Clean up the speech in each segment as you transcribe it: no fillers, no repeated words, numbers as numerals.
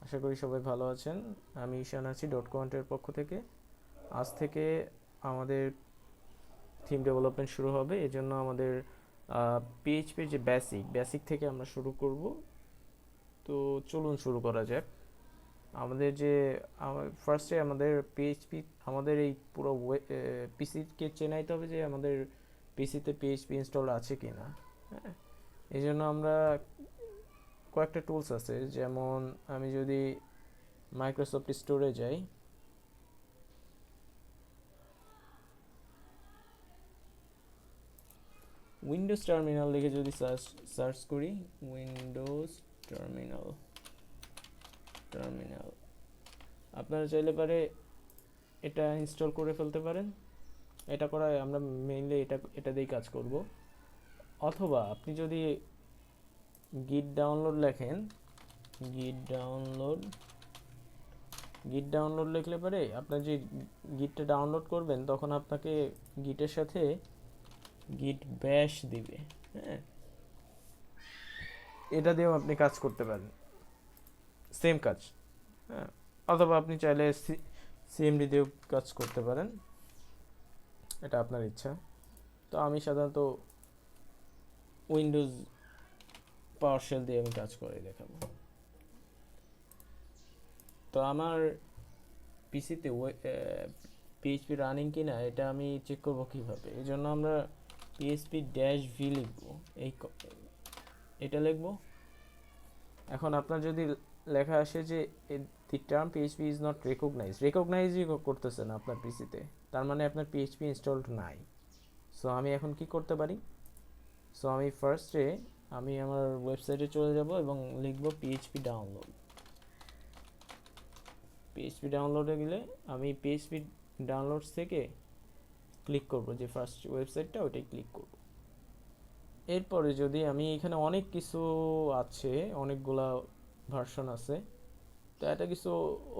আশা করি সবাই ভালো আছেন। আমি ঈশান আছি .quant-এর পক্ষ থেকে। আজ থেকে আমাদের থিম ডেভেলপমেন্ট শুরু হবে, এজন্য আমাদের পিএইচপির যে বেসিক থেকে আমরা শুরু করব। তো চলুন শুরু করা যাক। আমাদের যে ফার্স্টে আমাদের পিএইচপি, আমাদের এই পুরো পিসিকে চেনাইতে হবে যে আমাদের পিসিতে পিএইচপি ইনস্টল আছে কি না। হ্যাঁ, এই জন্য আমরা কয়েকটা টুলস আছে, যেমন আমি যদি মাইক্রোসফট স্টোরে যাই, উইন্ডোজ টার্মিনাল লিখে যদি সার্চ করি, উইন্ডোজ টার্মিনাল টার্মিনাল আপনারা চাইলে পারে এটা ইনস্টল করে ফেলতে পারেন। এটা করা আমরা মেইনলি এটা দিয়েই কাজ করব। অথবা আপনি যদি গিট ডাউনলোড লেখেন, গিট ডাউনলোড গিট ডাউনলোড লিখলে পারে আপনার যে গিটটা ডাউনলোড করবেন তখন আপনাকে গিটের সাথে গিট ব্যাশ দিবে। হ্যাঁ, এটা দিয়েও আপনি কাজ করতে পারেন, সেম কাজ। হ্যাঁ, অথবা আপনি চাইলে সিএমডি দিয়েও কাজ করতে পারেন, এটা আপনার ইচ্ছা। তো আমি সাধারণত উইন্ডোজ পাওয়ারশেল দিয়ে আমি কাজ করে দেখাবো। তো আমার পিসিতে পিএইচপি রানিং কিনা এটা আমি চেক করব কিভাবে। এই জন্য আমরা পিএইচপি ড্যাশ ভি লিখবো, এটা লিখবো। এখন আপনার যদি লেখা আসে যে the term PHP is not রেকগনাইজই করতেছে না আপনার পিসিতে, তার মানে আপনার পিএইচপি ইনস্টলড নাই। সো আমি এখন কি করতে পারি? সো আমি ফার্স্টে আমি আমার ওয়েবসাইটে চলে যাব এবং লিখব পিএইচপি ডাউনলোডে গেলে আমি পিএইচপি ডাউনলোডস থেকে ক্লিক করব, যে ফার্স্ট ওয়েবসাইটটা ওইটাই ক্লিক করব। এরপরে যদি আমি এখানে অনেক কিছু আছে, অনেকগুলা ভার্সন আছে, তো এটা কিছু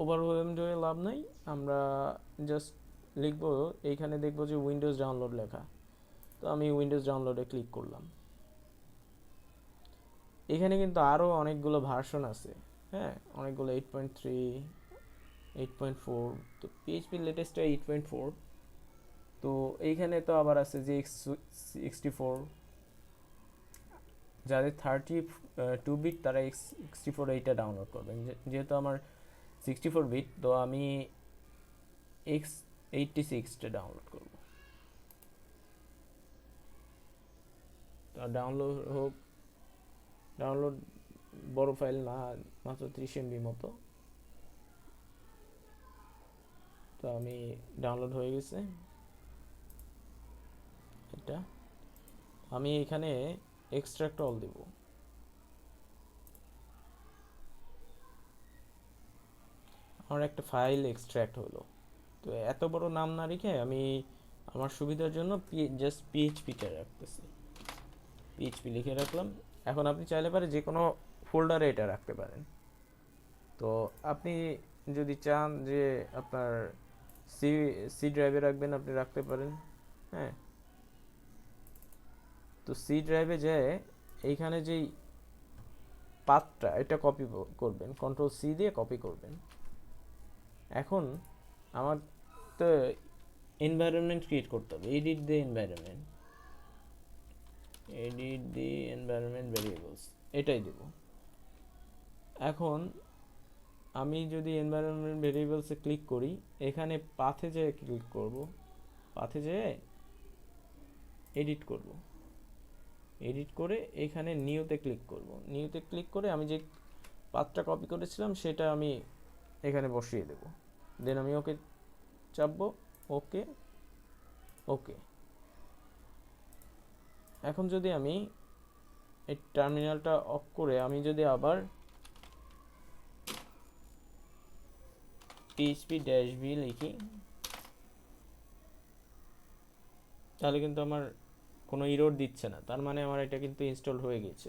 ওভারওয়েলমড হয়ে লাভ নাই। আমরা জাস্ট লিখব, এইখানে দেখব যে উইন্ডোজ ডাউনলোড লেখা, তো আমি উইন্ডোজ ডাউনলোডে ক্লিক করলাম। এখানে কিন্তু আরও অনেকগুলো ভার্সন আছে। হ্যাঁ, অনেকগুলো 8.3, 8.4, তো পিএইচপি লেটেস্টটা 8.4। তো এইখানে তো আবার আছে যে X64, যাদের 32 বিট তারা X64 এইটা ডাউনলোড করবেন। যেহেতু আমার 64 বিট, তো আমি X86টা ডাউনলোড করব। তো ডাউনলোড বড় ফাইল না, মাত্র 30 MB মতো। তো আমি ডাউনলোড হয়ে গেছে এটা। আমি এখানে এক্সট্রাক্ট অল দেব। আমার একটা ফাইল এক্সট্রাক্ট হলো। তো এত বড় নাম না রেখে আমি আমার সুবিধার জন্য জাস্ট পিএইচপিটা রাখতেছি, পিএইচপি লিখে রাখলাম। এখন আপনি চাইলে পারে যে কোনো ফোল্ডারে এটা রাখতে পারেন। তো আপনি যদি চান যে আপনার সি সি ড্রাইভে রাখবেন, আপনি রাখতে পারেন। হ্যাঁ, তো সি ড্রাইভে যেয়ে এইখানে যেই পাথটা এটা কপি করবেন, কন্ট্রোল সি দিয়ে কপি করবেন। এখন আমার তো এনভায়রনমেন্ট ক্রিয়েট করতে হবে, এডিট দি এনভায়রনমেন্ট ভ্যারিয়েবলস, এটাই দেব। এখন আমি যদি এনভায়রনমেন্ট ভ্যারিয়েবলসে ক্লিক করি, এখানে পাথে যেয়ে ক্লিক করব, পাথে যেয়ে এডিট করব, এডিট করে এখানে নিউতে ক্লিক করব। নিউতে ক্লিক করে আমি যে পাথটা কপি করেছিলাম সেটা আমি এখানে বসিয়ে দেব। দেন আমি ওকে চাপবো, ওকে ওকে। এখন যদি আমি এই টার্মিনালটা অফ করে আমি যদি আবার php-v লিখি, তাহলে কিন্তু আমার কোনো ইরর দিচ্ছে না, তার মানে আমার এটা কিন্তু ইনস্টল হয়ে গেছে।